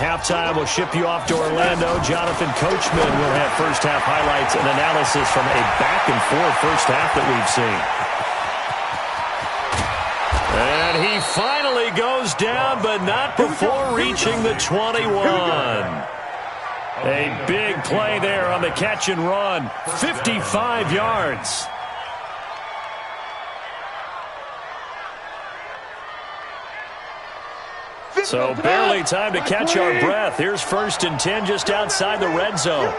halftime. We'll ship you off to Orlando. Jonathan Coachman will have first-half highlights and analysis from a back-and-forth first half that we've seen. And he finally goes down, but not before reaching the 21. A big play there on the catch and run. 55 yards. So barely time to catch our breath. Here's 1st and 10 just outside the red zone.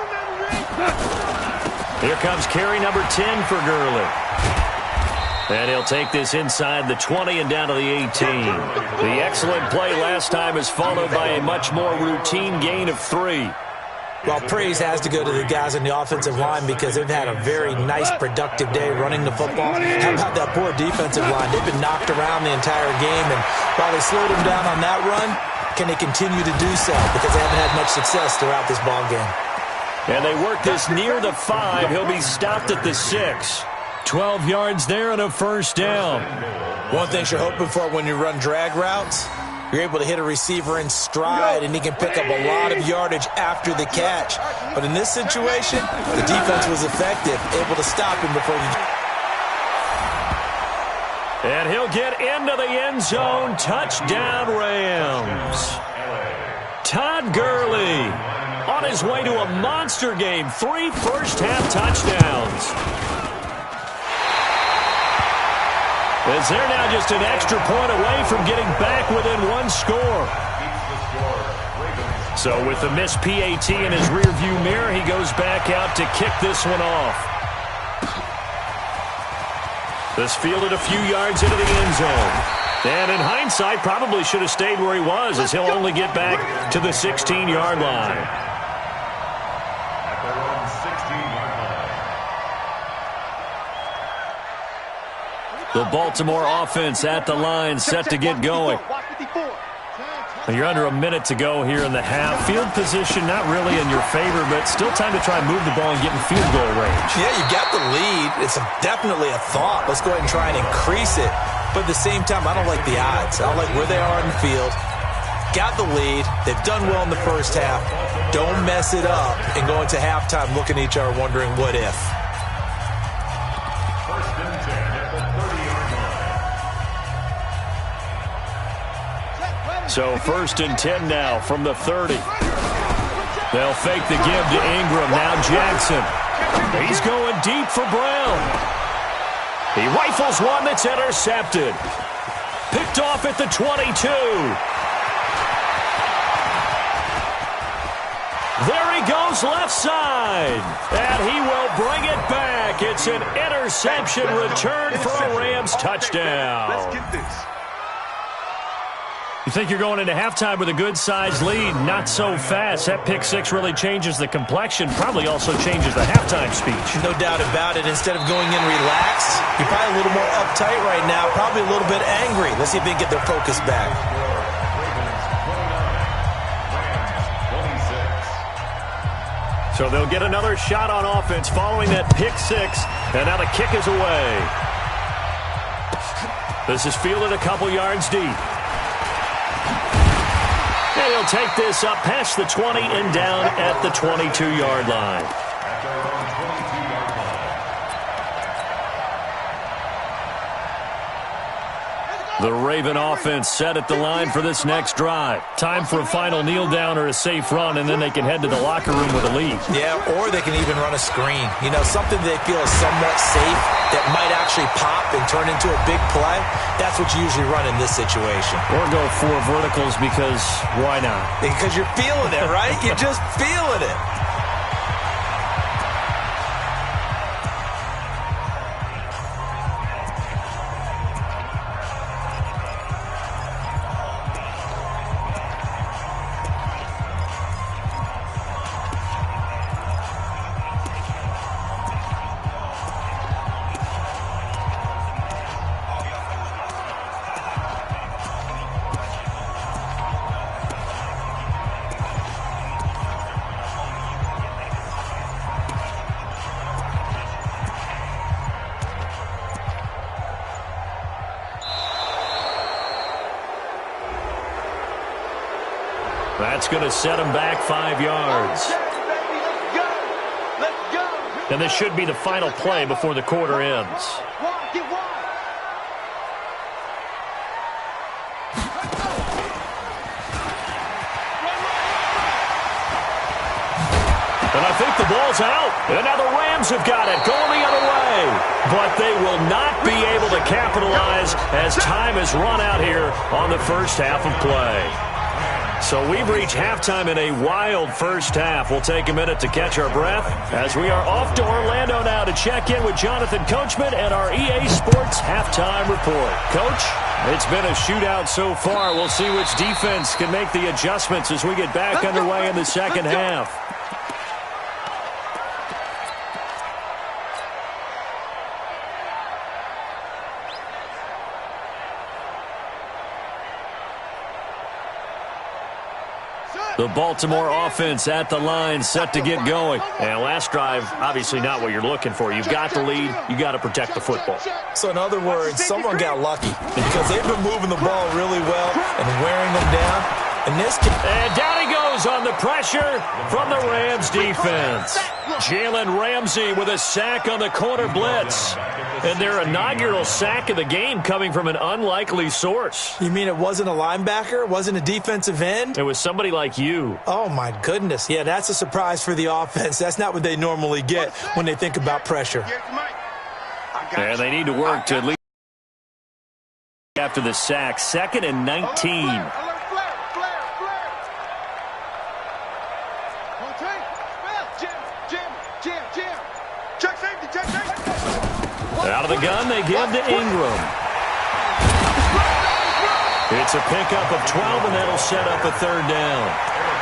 Here comes carry number 10 for Gurley. And he'll take this inside the 20 and down to the 18. The excellent play last time is followed by a much more routine gain of 3. Well, praise has to go to the guys on the offensive line because they've had a very nice, productive day running the football. How about that poor defensive line? They've been knocked around the entire game, and while they slowed them down on that run, can they continue to do so? Because they haven't had much success throughout this ball game. And they work this near the 5. He'll be stopped at the 6. 12 yards there and a first down. One thing you're hoping for when you run drag routes, you're able to hit a receiver in stride, and he can pick up a lot of yardage after the catch. But in this situation, the defense was effective, able to stop him before he... And he'll get into the end zone. Touchdown, Rams. Todd Gurley on his way to a monster game. 3 first-half touchdowns. As they're now just an extra point away from getting back within 1 score. So with the missed PAT in his rearview mirror, he goes back out to kick this one off. This fielded a few yards into the end zone. And in hindsight, probably should have stayed where he was, as he'll only get back to the 16-yard line. The Baltimore offense at the line, set to get going. You're under a minute to go here in the half. Field position not really in your favor, but still time to try and move the ball and get in field goal range. Yeah, you got the lead. It's definitely a thought. Let's go ahead and try and increase it. But at the same time, I don't like the odds. I don't like where they are in the field. Got the lead. They've done well in the first half. Don't mess it up and go into halftime looking at each other wondering what if. So 1st and 10 now from the 30. They'll fake the give to Ingram. Now Jackson. He's going deep for Brown. He rifles one that's intercepted. Picked off at the 22. There he goes left side. And he will bring it back. It's an interception return for a Rams touchdown. Let's get this. You think you're going into halftime with a good-sized lead. Not so fast. That pick 6 really changes the complexion. Probably also changes the halftime speech. No doubt about it. Instead of going in relaxed, you're probably a little more uptight right now. Probably a little bit angry. Let's see if they can get their focus back. So they'll get another shot on offense following that pick 6. And now the kick is away. This is fielded a couple yards deep. And he'll take this up past the 20 and down at the 22-yard line. The Raven offense set at the line for this next drive. Time for a final kneel down or a safe run, and then they can head to the locker room with a lead. Yeah, or they can even run a screen. You know, something they feel is somewhat safe that might actually pop and turn into a big play. That's what you usually run in this situation. Or go 4 verticals because why not? Because you're feeling it, right? You're just feeling it. going to set him back 5 yards. And this should be the final play before the quarter ends. And I think the ball's out. And now the Rams have got it, going the other way. But they will not be able to capitalize as time has run out here on the first half of play. So we've reached halftime in a wild first half. We'll take a minute to catch our breath as we are off to Orlando now to check in with Jonathan Coachman and our EA Sports halftime report. Coach, it's been a shootout so far. We'll see which defense can make the adjustments as we get back underway in the second half. The Baltimore offense at the line, set to get going. And last drive, obviously not what you're looking for. You've got the lead. You got to protect the football. So in other words, someone got lucky because they've been moving the ball really well and wearing them down. And down he goes on the pressure from the Rams defense. Jalen Ramsey with a sack on the corner blitz. And their inaugural sack of the game coming from an unlikely source. You mean it wasn't a linebacker? It wasn't a defensive end? It was somebody like you. Oh, my goodness. Yeah, that's a surprise for the offense. That's not what they normally get when they think about pressure. And they need to work to at least after the sack. 2nd and 19. Out of the gun, they give to Ingram. It's a pickup of 12, and that'll set up a 3rd down.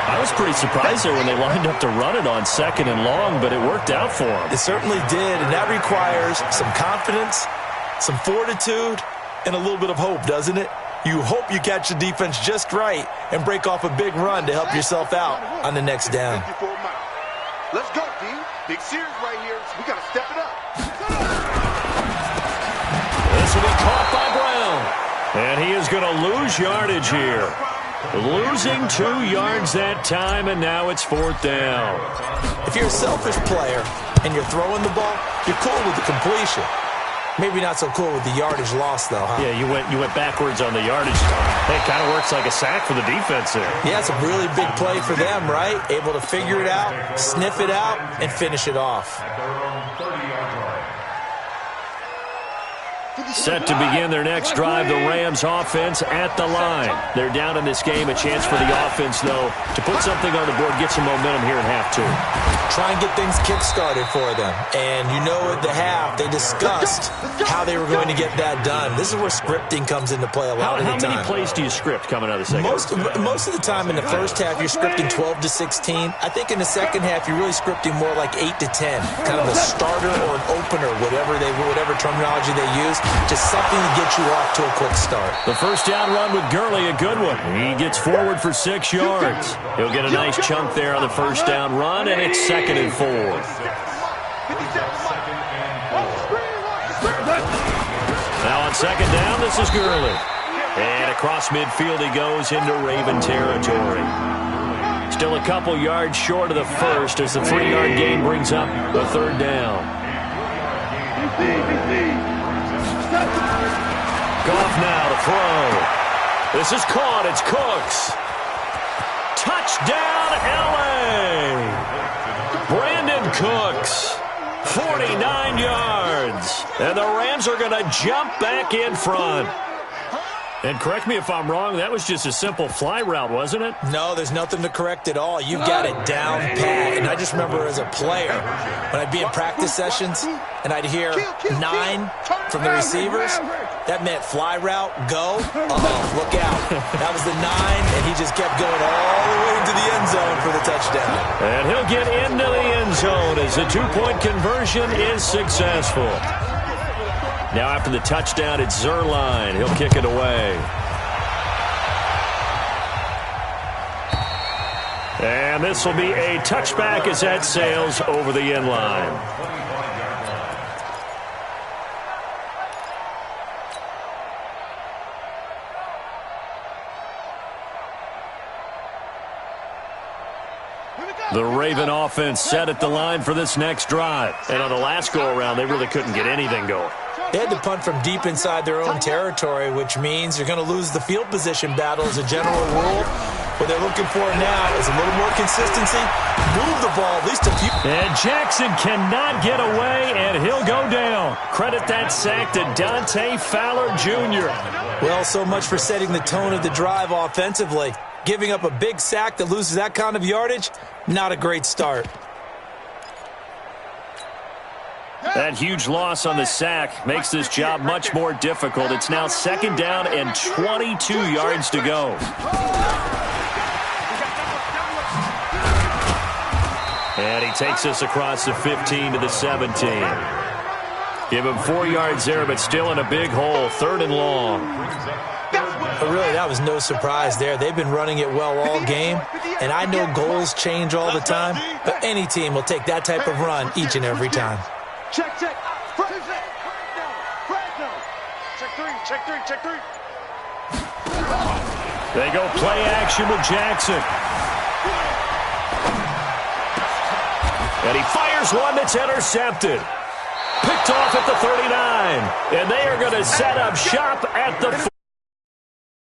I was pretty surprised there when they lined up to run it on 2nd and long, but it worked out for them. It certainly did, and that requires some confidence, some fortitude, and a little bit of hope, doesn't it? You hope you catch the defense just right and break off a big run to help yourself out on the next down. Let's go, D. Big series right here, so we got to step it up. This will be caught by Brown. And he is going to lose yardage here. Losing 2 yards that time, and now it's 4th down. If you're a selfish player and you're throwing the ball, you're cool with the completion. Maybe not so cool with the yardage loss, though, huh? Yeah, you went backwards on the yardage. It kind of works like a sack for the defense there. Yeah, it's a really big play for them, right? Able to figure it out, sniff it out, and finish it off. Set to begin their next drive, the Rams offense at the line. They're down in this game. A chance for the offense, though, to put something on the board, get some momentum here in half 2. Try and get things kick-started for them. And you know at the half, they discussed how they were going to get that done. This is where scripting comes into play a lot of the time. How many plays do you script coming out of the second half? Most of the time in the first half, you're scripting 12 to 16. I think in the second half, you're really scripting more like 8 to 10. Kind of a starter or an opener, whatever terminology they use. Just something to get you off to a quick start. The first down run with Gurley, a good one. He gets forward for 6 yards. He'll get a nice chunk there on the first down run, and it's 2nd and 4. Now on 2nd down, this is Gurley. And across midfield he goes into Raven territory. Still a couple yards short of the first as the 3-yard gain brings up the 3rd down. Goff now to throw. This is caught. It's Cooks. Touchdown, L.A. Brandon Cooks, 49 yards. And the Rams are going to jump back in front. And correct me if I'm wrong, that was just a simple fly route, wasn't it? No, there's nothing to correct at all. You got it down pat. And I just remember as a player, when I'd be in practice sessions and I'd hear 9 from the receivers, that meant fly route, go. Look out. That was the 9, and he just kept going all the way into the end zone for the touchdown. And he'll get into the end zone as the 2-point conversion is successful. Now after the touchdown, it's Zerline. He'll kick it away. And this will be a touchback as that sails over the end line. The Raven offense set at the line for this next drive. And on the last go-around, they really couldn't get anything going. They had to punt from deep inside their own territory, which means you're going to lose the field position battle as a general rule. What they're looking for now is a little more consistency. Move the ball at least a few. And Jackson cannot get away, and he'll go down. Credit that sack to Dante Fowler Jr. Well, so much for setting the tone of the drive offensively. Giving up a big sack that loses that kind of yardage, not a great start. That huge loss on the sack makes this job much more difficult. It's now 2nd down and 22 yards to go. And he takes us across the 15 to the 17. Give him 4 yards there, but still in a big hole. 3rd and long. But really, that was no surprise there. They've been running it well all game, and I know goals change all the time, but any team will take that type of run each and every time. Check. Check 3. They go play action with Jackson. And he fires one that's intercepted. Picked off at the 39. And they are going to set up shop at the